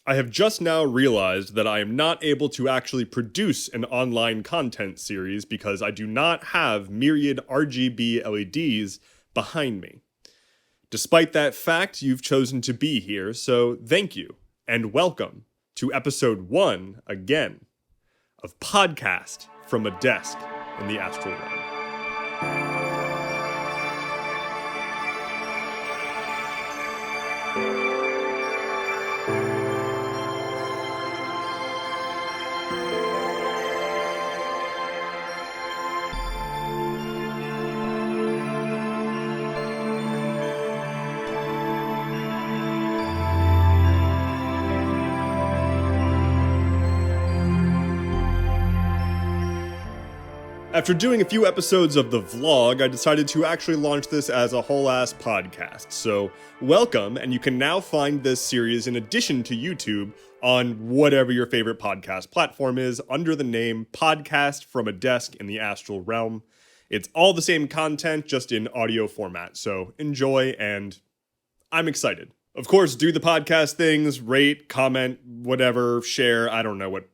I have just now realized that I am not able to actually produce an online content series because I do not have myriad RGB LEDs behind me. Despite that fact, you've chosen to be here, so thank you, and welcome to episode 1, again, of Podcast from a Desk in the Astral Realm. After doing a few episodes of the vlog, I decided to actually launch this as a whole-ass podcast. So, welcome, and you can now find this series in addition to YouTube on whatever your favorite podcast platform is under the name Podcast from a Desk in the Astral Realm. It's all the same content, just in audio format, so enjoy, and I'm excited. Of course, do the podcast things, rate, comment, whatever, share, I don't know what,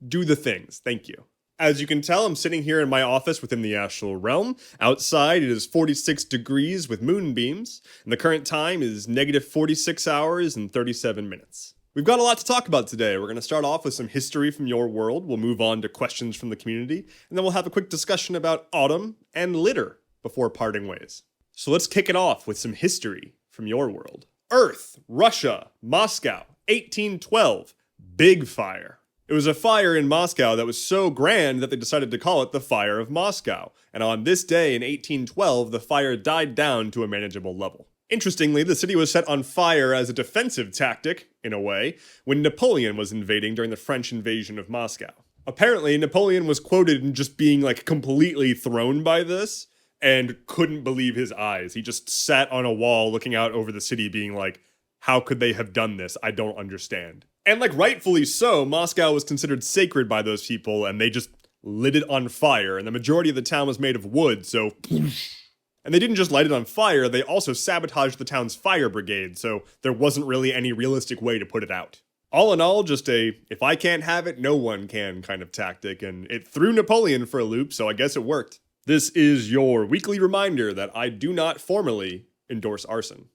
do the things, thank you. As you can tell, I'm sitting here in my office within the Astral Realm. Outside, it is 46 degrees with moonbeams, and the current time is negative 46 hours and 37 minutes. We've got a lot to talk about today. We're going to start off with some history from your world, we'll move on to questions from the community, and then we'll have a quick discussion about autumn and litter before parting ways. So let's kick it off with some history from your world. Earth, Russia, Moscow, 1812, big fire. It was a fire in Moscow that was so grand that they decided to call it the Fire of Moscow, and on this day in 1812, the fire died down to a manageable level. Interestingly, the city was set on fire as a defensive tactic, in a way, when Napoleon was invading during the French invasion of Moscow. Apparently, Napoleon was quoted in just being, completely thrown by this, and couldn't believe his eyes. He just sat on a wall looking out over the city being like, how could they have done this? I don't understand. And rightfully so, Moscow was considered sacred by those people, and they just lit it on fire, and the majority of the town was made of wood, so and they didn't just light it on fire, they also sabotaged the town's fire brigade, so there wasn't really any realistic way to put it out. All in all, just a, if I can't have it, no one can kind of tactic, and it threw Napoleon for a loop, so I guess it worked. This is your weekly reminder that I do not formally endorse arson.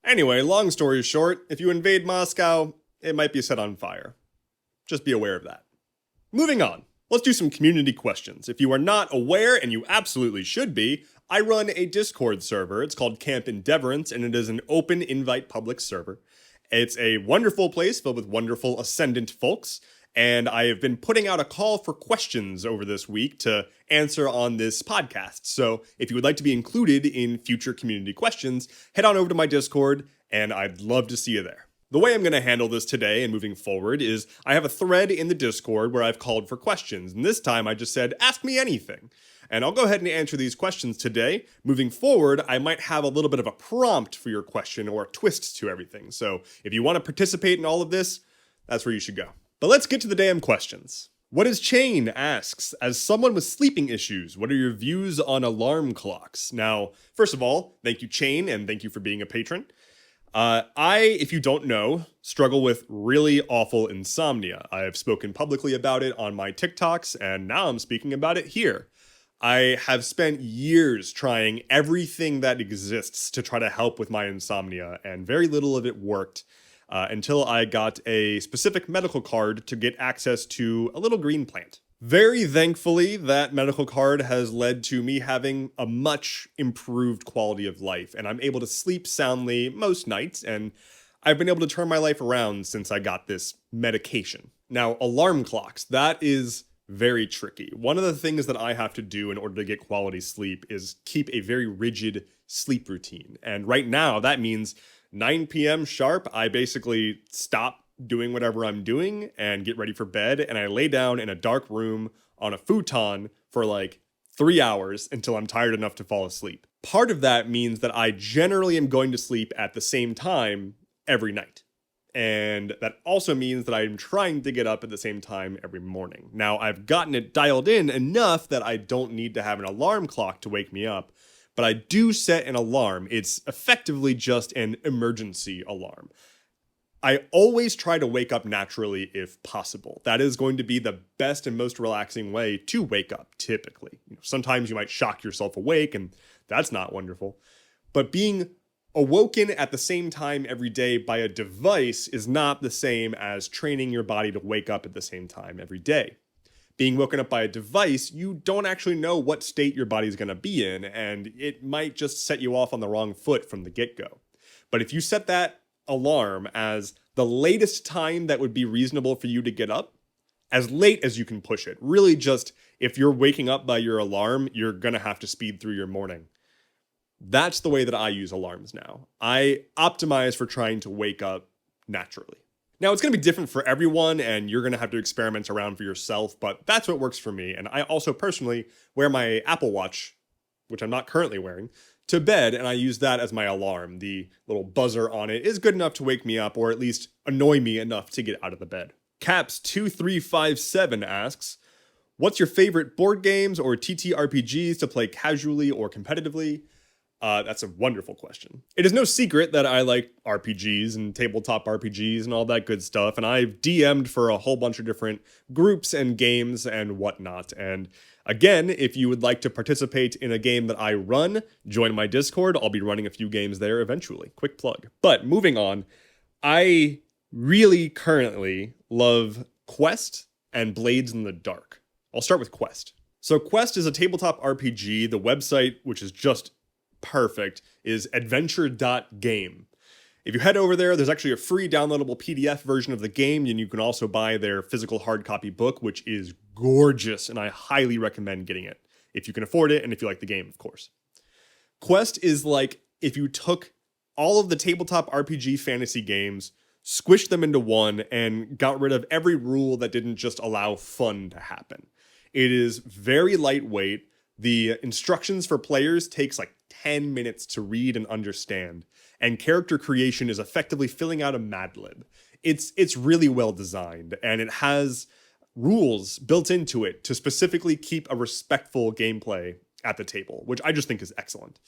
Anyway, long story short, if you invade Moscow, it might be set on fire. Just be aware of that. Moving on, let's do some community questions. If you are not aware, and you absolutely should be, I run a Discord server. It's called Camp Endeavorance, and it is an open invite public server. It's a wonderful place filled with wonderful Ascendant folks, and I have been putting out a call for questions over this week to answer on this podcast. So if you would like to be included in future community questions, head on over to my Discord, and I'd love to see you there. The way I'm going to handle this today and moving forward is I have a thread in the Discord where I've called for questions, and this time I just said, ask me anything. And I'll go ahead and answer these questions today. Moving forward, I might have a little bit of a prompt for your question or a twist to everything. So if you want to participate in all of this, that's where you should go. But let's get to the damn questions. What is Chain asks, as someone with sleeping issues, what are your views on alarm clocks? Now, first of all, thank you Chain, and thank you for being a patron. If you don't know, struggle with really awful insomnia. I have spoken publicly about it on my TikToks, and now I'm speaking about it here. I have spent years trying everything that exists to try to help with my insomnia, and very little of it worked. Until I got a specific medical card to get access to a little green plant. Very thankfully, that medical card has led to me having a much improved quality of life, and I'm able to sleep soundly most nights, and I've been able to turn my life around since I got this medication. Now, alarm clocks, that is very tricky. One of the things that I have to do in order to get quality sleep is keep a very rigid sleep routine, and right now that means 9 p.m. sharp, I basically stop doing whatever I'm doing and get ready for bed, and I lay down in a dark room on a futon for 3 hours until I'm tired enough to fall asleep. Part of that means that I generally am going to sleep at the same time every night. And that also means that I'm trying to get up at the same time every morning. Now, I've gotten it dialed in enough that I don't need to have an alarm clock to wake me up, but I do set an alarm. It's effectively just an emergency alarm. I always try to wake up naturally if possible. That is going to be the best and most relaxing way to wake up, typically. Sometimes you might shock yourself awake, and that's not wonderful. But being awoken at the same time every day by a device is not the same as training your body to wake up at the same time every day. Being woken up by a device, you don't actually know what state your body's going to be in, and it might just set you off on the wrong foot from the get-go. But if you set that alarm as the latest time that would be reasonable for you to get up, as late as you can push it, really just if you're waking up by your alarm, you're going to have to speed through your morning. That's the way that I use alarms now. I optimize for trying to wake up naturally. Now, it's going to be different for everyone, and you're going to have to experiment around for yourself, but that's what works for me. And I also personally wear my Apple Watch, which I'm not currently wearing, to bed, and I use that as my alarm. The little buzzer on it is good enough to wake me up, or at least annoy me enough to get out of the bed. Caps2357 asks, what's your favorite board games or TTRPGs to play casually or competitively? That's a wonderful question. It is no secret that I like RPGs and tabletop RPGs and all that good stuff, and I've DM'd for a whole bunch of different groups and games and whatnot. And again, if you would like to participate in a game that I run, join my Discord. I'll be running a few games there eventually. Quick plug. But moving on, I really currently love Quest and Blades in the Dark. I'll start with Quest. So Quest is a tabletop RPG. The website, which is just perfect, is adventure.game. If you head over there, there's actually a free downloadable PDF version of the game, and you can also buy their physical hard copy book, which is gorgeous, and I highly recommend getting it if you can afford it and if you like the game, of course. Quest is like if you took all of the tabletop RPG fantasy games, squished them into one, and got rid of every rule that didn't just allow fun to happen. It is very lightweight. The instructions for players takes like 10 minutes to read and understand, and character creation is effectively filling out a Mad Lib. It's really well designed, and it has rules built into it to specifically keep a respectful gameplay at the table, which I just think is excellent.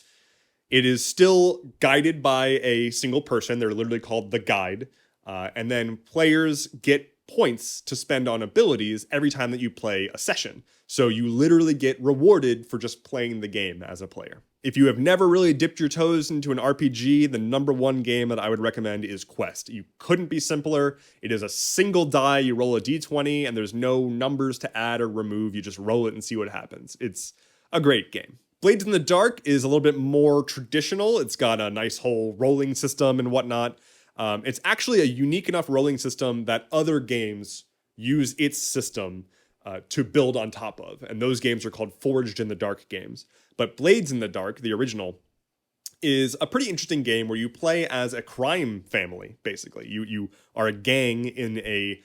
It is still guided by a single person. They're literally called the guide, and then players get points to spend on abilities every time that you play a session. So you literally get rewarded for just playing the game as a player. If you have never really dipped your toes into an RPG, the number one game that I would recommend is Quest. You couldn't be simpler. It is a single die. You roll a d20 and there's no numbers to add or remove. You just roll it and see what happens. It's a great game. Blades in the Dark is a little bit more traditional. It's got a nice whole rolling system and whatnot. It's actually a unique enough rolling system that other games use its system to build on top of. And those games are called Forged in the Dark games. But Blades in the Dark, the original, is a pretty interesting game where you play as a crime family, basically. You are a gang in a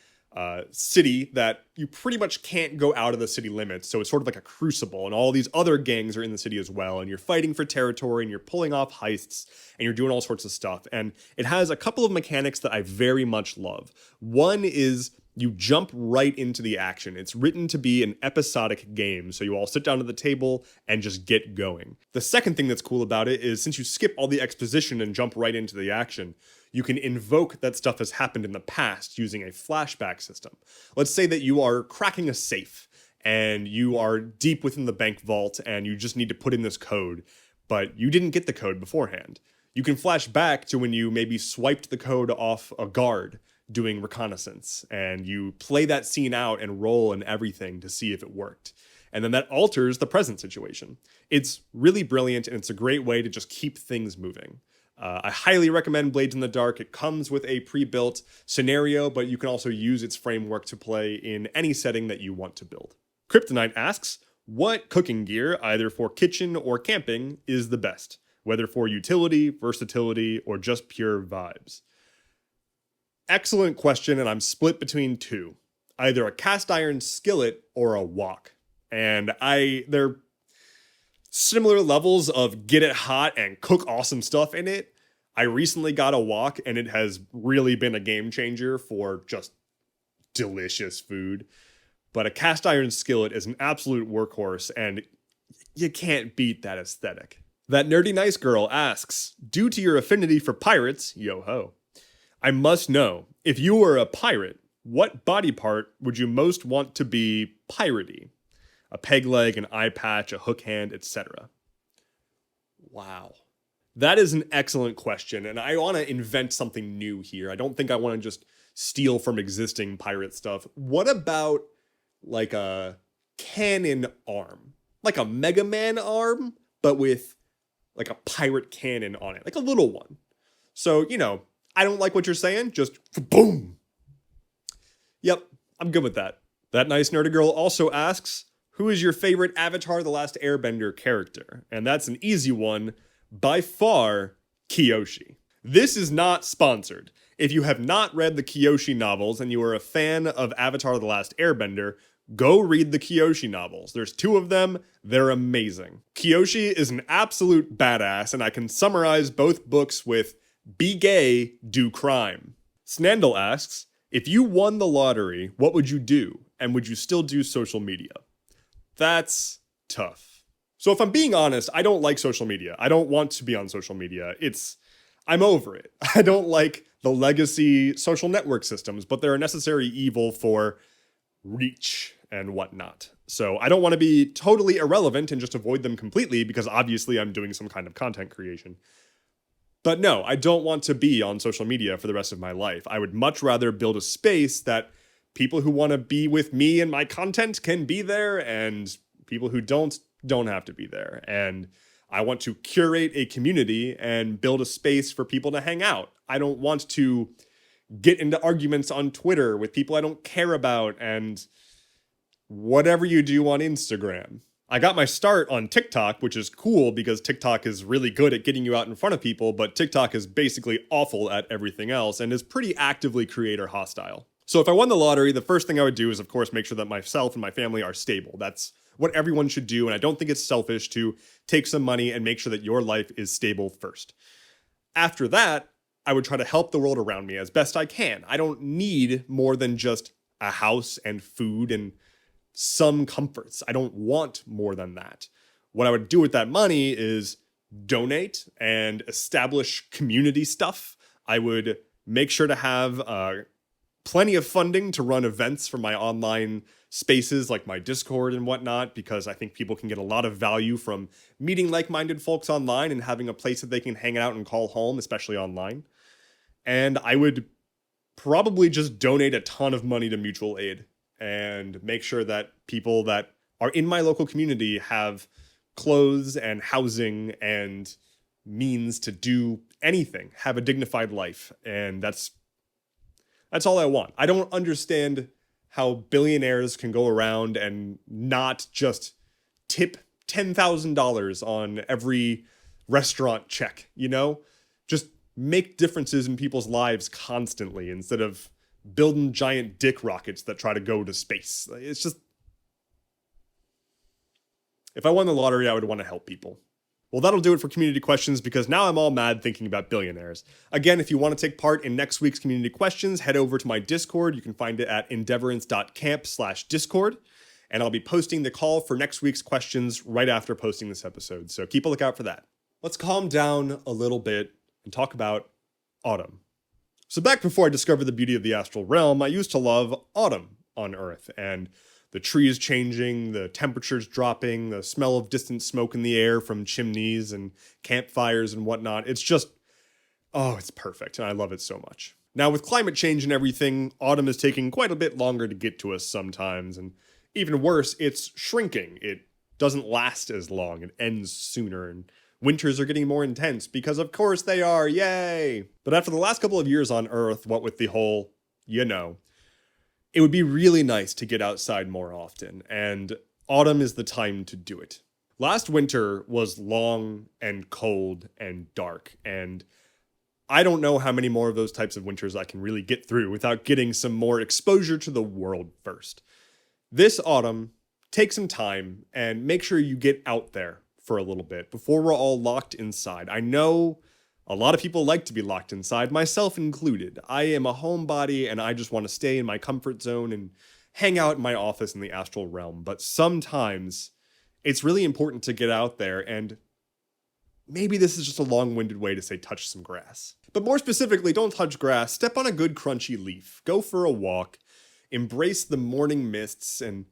city that you pretty much can't go out of the city limits. So it's sort of like a crucible, and all these other gangs are in the city as well. And you're fighting for territory, and you're pulling off heists, and you're doing all sorts of stuff. And it has a couple of mechanics that I very much love. One is you jump right into the action. It's written to be an episodic game, so you all sit down at the table and just get going. The second thing that's cool about it is since you skip all the exposition and jump right into the action, you can invoke that stuff has happened in the past using a flashback system. Let's say that you are cracking a safe and you are deep within the bank vault and you just need to put in this code, but you didn't get the code beforehand. You can flash back to when you maybe swiped the code off a guard doing reconnaissance, and you play that scene out and roll and everything to see if it worked. And then that alters the present situation. It's really brilliant, and it's a great way to just keep things moving. I highly recommend Blades in the Dark. It comes with a pre-built scenario, but you can also use its framework to play in any setting that you want to build. Kryptonite asks, what cooking gear, either for kitchen or camping, is the best? Whether for utility, versatility, or just pure vibes? Excellent question, and I'm split between two. Either a cast iron skillet or a wok. And they're similar levels of get it hot and cook awesome stuff in it. I recently got a wok, and it has really been a game changer for just delicious food. But a cast iron skillet is an absolute workhorse, and you can't beat that aesthetic. That nerdy nice girl asks, due to your affinity for pirates, yo ho, I must know, if you were a pirate, what body part would you most want to be piratey? A peg leg, an eye patch, a hook hand, etc. Wow. That is an excellent question, and I want to invent something new here. I don't think I want to just steal from existing pirate stuff. What about like a cannon arm? Like a Mega Man arm, but with like a pirate cannon on it, like a little one. So, I don't like what you're saying, just boom. Yep, I'm good with that. That nice nerdy girl also asks, who is your favorite Avatar The Last Airbender character? And that's an easy one. By far, Kyoshi. This is not sponsored. If you have not read the Kyoshi novels and you are a fan of Avatar The Last Airbender, go read the Kyoshi novels. There's 2 of them. They're amazing. Kyoshi is an absolute badass, and I can summarize both books with be gay, do crime. Snandle asks, if you won the lottery, what would you do? And would you still do social media? That's tough. So if I'm being honest, I don't like social media. I don't want to be on social media. I'm over it. I don't like the legacy social network systems, but they're a necessary evil for reach and whatnot. So I don't want to be totally irrelevant and just avoid them completely because obviously I'm doing some kind of content creation. But no, I don't want to be on social media for the rest of my life. I would much rather build a space that people who want to be with me and my content can be there, and people who don't have to be there. And I want to curate a community and build a space for people to hang out. I don't want to get into arguments on Twitter with people I don't care about and whatever you do on Instagram. I got my start on TikTok, which is cool because TikTok is really good at getting you out in front of people, but TikTok is basically awful at everything else and is pretty actively creator hostile. So if I won the lottery, the first thing I would do is, of course, make sure that myself and my family are stable. That's what everyone should do, and I don't think it's selfish to take some money and make sure that your life is stable first. After that, I would try to help the world around me as best I can. I don't need more than just a house and food and some comforts. I don't want more than that. What I would do with that money is donate and establish community stuff. I would make sure to have plenty of funding to run events for my online spaces like my Discord and whatnot, because I think people can get a lot of value from meeting like-minded folks online and having a place that they can hang out and call home, especially online. And I would probably just donate a ton of money to mutual aid and make sure that people that are in my local community have clothes and housing and means to do anything, have a dignified life. And that's all I want. I don't understand how billionaires can go around and not just tip $10,000 on every restaurant check, Just make differences in people's lives constantly instead of building giant dick rockets that try to go to space. It's just... If I won the lottery, I would want to help people. Well, that'll do it for community questions because now I'm all mad thinking about billionaires. Again, if you want to take part in next week's community questions, head over to my Discord. You can find it at endeavorance.camp/Discord. And I'll be posting the call for next week's questions right after posting this episode. So keep a lookout for that. Let's calm down a little bit and talk about autumn. So back before I discovered the beauty of the Astral Realm, I used to love autumn on Earth and the trees changing, the temperatures dropping, the smell of distant smoke in the air from chimneys and campfires and whatnot. It's just, it's perfect, and I love it so much. Now, with climate change and everything, autumn is taking quite a bit longer to get to us sometimes, and even worse, it's shrinking. It doesn't last as long, it ends sooner, and winters are getting more intense, because of course they are, yay! But after the last couple of years on Earth, what with the whole, it would be really nice to get outside more often, and autumn is the time to do it. Last winter was long and cold and dark, and I don't know how many more of those types of winters I can really get through without getting some more exposure to the world first. This autumn, take some time and make sure you get out there for a little bit before we're all locked inside. I know a lot of people like to be locked inside, myself included. I am a homebody and I just want to stay in my comfort zone and hang out in my office in the Astral Realm. But sometimes it's really important to get out there and maybe this is just a long-winded way to say touch some grass. But more specifically, don't touch grass, step on a good crunchy leaf, go for a walk, embrace the morning mists, and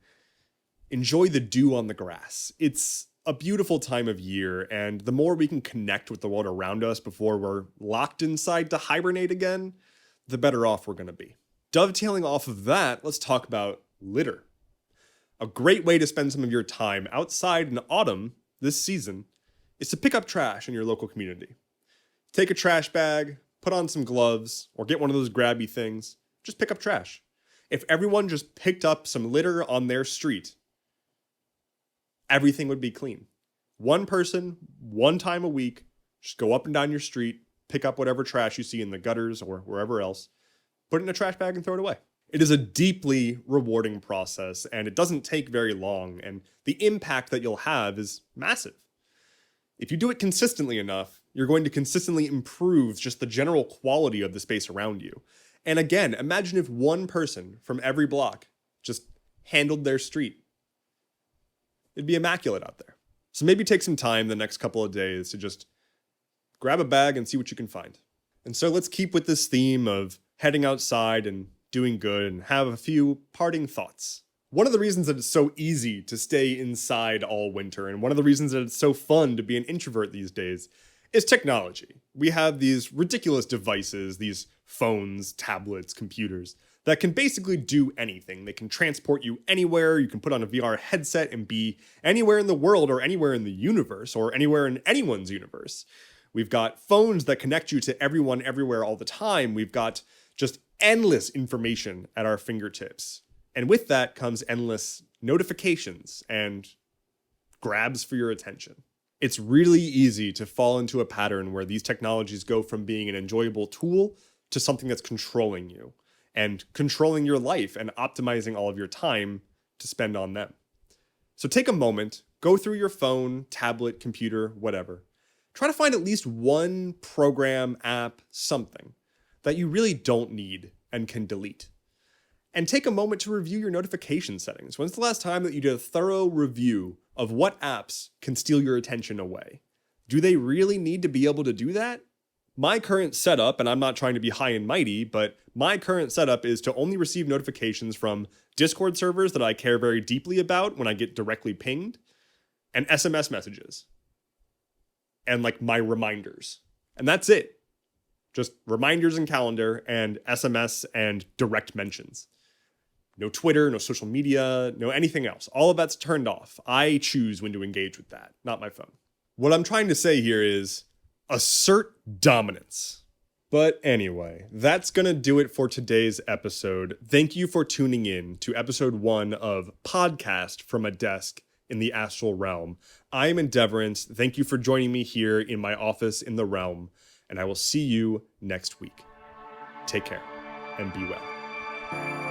enjoy the dew on the grass. It's a beautiful time of year, and the more we can connect with the world around us before we're locked inside to hibernate again, the better off we're going to be. Dovetailing off of that, let's talk about litter. A great way to spend some of your time outside in autumn this season is to pick up trash in your local community. Take a trash bag, put on some gloves, or get one of those grabby things. Just pick up trash. If everyone just picked up some litter on their street, everything would be clean. One person, one time a week, just go up and down your street, pick up whatever trash you see in the gutters or wherever else, put it in a trash bag and throw it away. It is a deeply rewarding process, and it doesn't take very long, and the impact that you'll have is massive. If you do it consistently enough, you're going to consistently improve just the general quality of the space around you. And again, imagine if one person from every block just handled their street. It'd be immaculate out there. So maybe take some time the next couple of days to just grab a bag and see what you can find. And so let's keep with this theme of heading outside and doing good and have a few parting thoughts. One of the reasons that it's so easy to stay inside all winter, and one of the reasons that it's so fun to be an introvert these days, is technology. We have these ridiculous devices, these phones, tablets, computers, that can basically do anything. They can transport you anywhere. You can put on a VR headset and be anywhere in the world or anywhere in the universe or anywhere in anyone's universe. We've got phones that connect you to everyone everywhere all the time. We've got just endless information at our fingertips. And with that comes endless notifications and grabs for your attention. It's really easy to fall into a pattern where these technologies go from being an enjoyable tool to something that's controlling you and controlling your life and optimizing all of your time to spend on them. So take a moment, go through your phone, tablet, computer, whatever. Try to find at least one program, app, something that you really don't need and can delete. And take a moment to review your notification settings. When's the last time that you did a thorough review of what apps can steal your attention away? Do they really need to be able to do that? My current setup, and I'm not trying to be high and mighty, but my current setup is to only receive notifications from Discord servers that I care very deeply about when I get directly pinged, and SMS messages. And like my reminders. And that's it. Just reminders and calendar and SMS and direct mentions. No Twitter, no social media, no anything else. All of that's turned off. I choose when to engage with that, not my phone. What I'm trying to say here is assert dominance. But anyway, that's going to do it for today's episode. Thank you for tuning in to episode 1 of Podcast from a Desk in the Astral Realm. I'm Endeavorance. Thank you for joining me here in my office in the realm, and I will see you next week. Take care and be well.